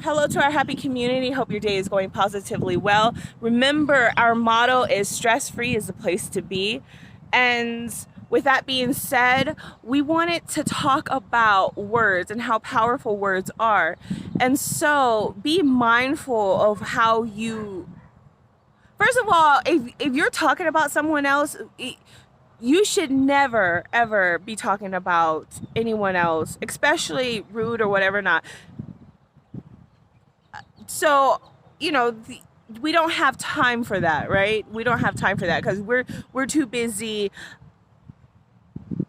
Hello to our happy community. Hope your day is going positively well. Remember, our motto is stress-free is the place to be. And with that being said, we wanted to talk about words and how powerful words are. And so be mindful of how you, first of all, if you're talking about someone else, you should never, ever be talking about anyone else, especially rude or whatever not. So, we don't have time for that, right? We don't have time for that because we're too busy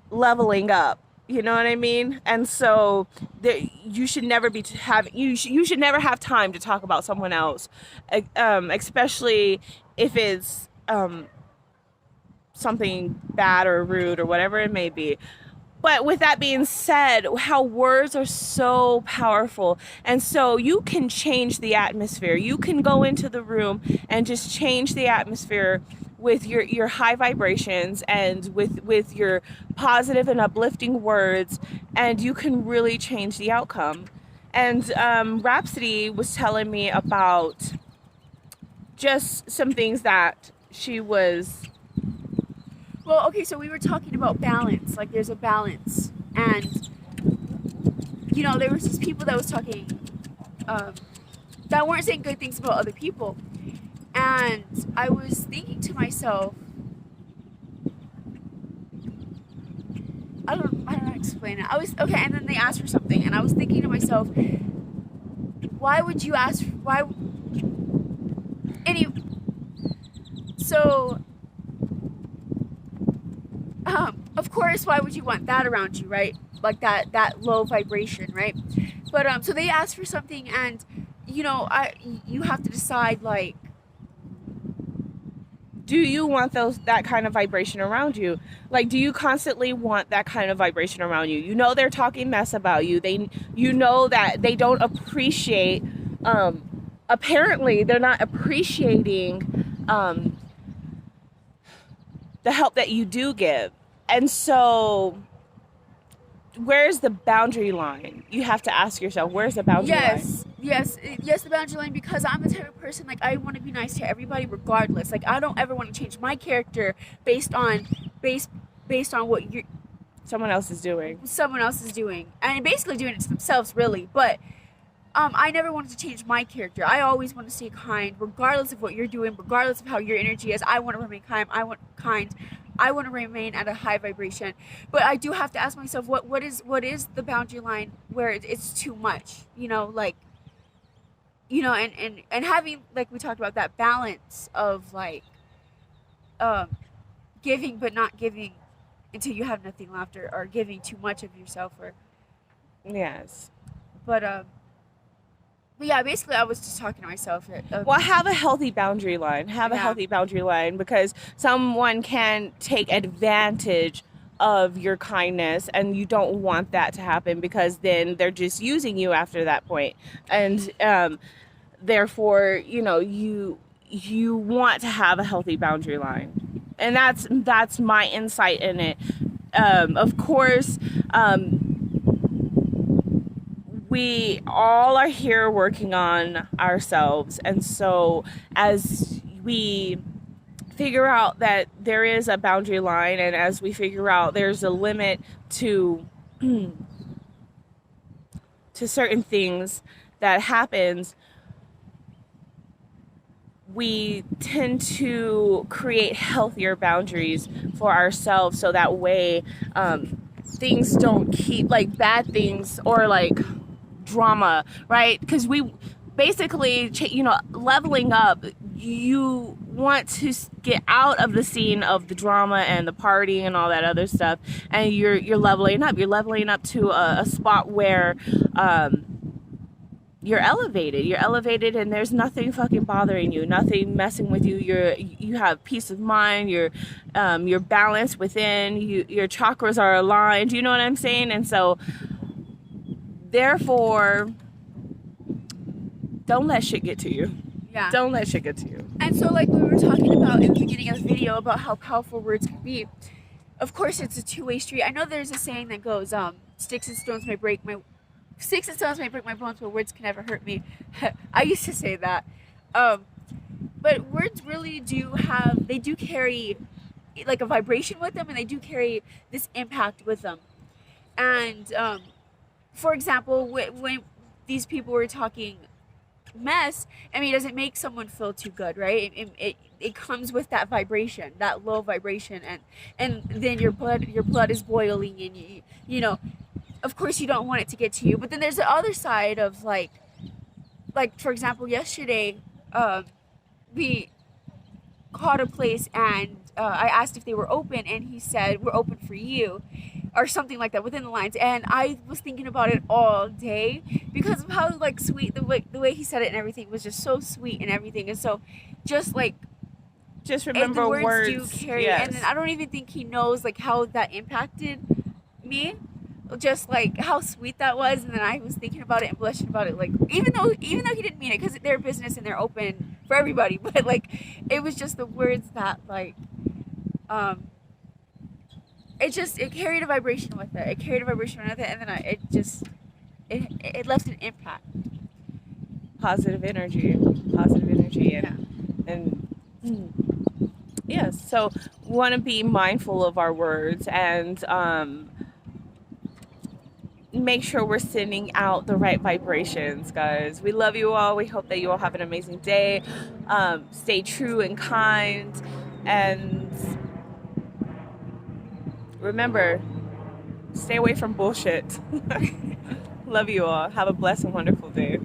leveling up. You know what I mean? And so you should never you should never have time to talk about someone else, especially if it's something bad or rude or whatever it may be. But with that being said, how words are so powerful. And so you can change the atmosphere. You can go into the room and just change the atmosphere with your high vibrations and with your positive and uplifting words. And you can really change the outcome. And Rhapsody was telling me about just some things that she was... Well, okay, so we were talking about balance. Like, there's a balance. And, there was just people that was talking, that weren't saying good things about other people. And I was thinking to myself, I don't know how to explain it. And then they asked for something. And I was thinking to myself, why would you ask, so... of course, why would you want that around you, right? Like that low vibration, right? But so they asked for something, and you have to decide, like, do you want that kind of vibration around you? Like, do you constantly want that kind of vibration around you? You know they're talking mess about you. You know that they don't appreciate. Apparently, they're not appreciating the help that you do give. And so where's the boundary line? You have to ask yourself, where's the boundary line? Yes, the boundary line, because I'm the type of person, like, I want to be nice to everybody regardless. Like, I don't ever want to change my character based on what someone else is doing. And basically doing it to themselves, really. But I never wanted to change my character. I always want to stay kind, regardless of what you're doing, regardless of how your energy is. I want to remain kind. I want to remain at a high vibration. But I do have to ask myself, what is the boundary line where it's too much? And having, like we talked about, that balance of, like, giving but not giving until you have nothing left, or giving too much of yourself, or... Yes. But yeah, basically I was just talking to myself. Well, have a healthy boundary line. A healthy boundary line, because someone can take advantage of your kindness, and you don't want that to happen, because then they're just using you after that point. And therefore, you want to have a healthy boundary line. And that's my insight in it. Of course, we all are here working on ourselves, and so as we figure out that there is a boundary line, and as we figure out there's a limit to certain things that happens, we tend to create healthier boundaries for ourselves, so that way things don't keep, like, bad things or, like, drama, right? Because we basically, leveling up, you want to get out of the scene of the drama and the party and all that other stuff, and you're leveling up to a spot where you're elevated, and there's nothing fucking bothering you, nothing messing with you. You have peace of mind, you're balanced within, your chakras are aligned, you know what I'm saying? And so therefore, don't let shit get to you. Yeah. Don't let shit get to you. And so, like we were talking about in the beginning of the video about how powerful words can be, of course it's a two-way street. I know there's a saying that goes, sticks and stones may break Sticks and stones may break my bones, but words can never hurt me. I used to say that. But words really they do carry like a vibration with them, and they do carry this impact with them. And for example, when these people were talking mess, I mean, does it make someone feel too good, right? It comes with that vibration, that low vibration, and then your blood is boiling, and you know, of course you don't want it to get to you. But then there's the other side of like for example, yesterday we called a place, and I asked if they were open, and he said, "We're open for you," or something like that within the lines. And I was thinking about it all day because of how like sweet the way he said it and everything was just so sweet and everything. And so just like Just remember the words do words. carry, Yes. and then I don't even think he knows like how that impacted me, just like how sweet that was. And then I was thinking about it and blushing about it, like even though he didn't mean it, because they're business and they're open for everybody, but like it was just the words that like it carried a vibration with it. And then it left an impact. Positive energy, and yes. So we want to be mindful of our words, and make sure we're sending out the right vibrations, guys. We love you all. We hope that you all have an amazing day. Stay true and kind, and remember, stay away from bullshit. Love you all. Have a blessed and wonderful day.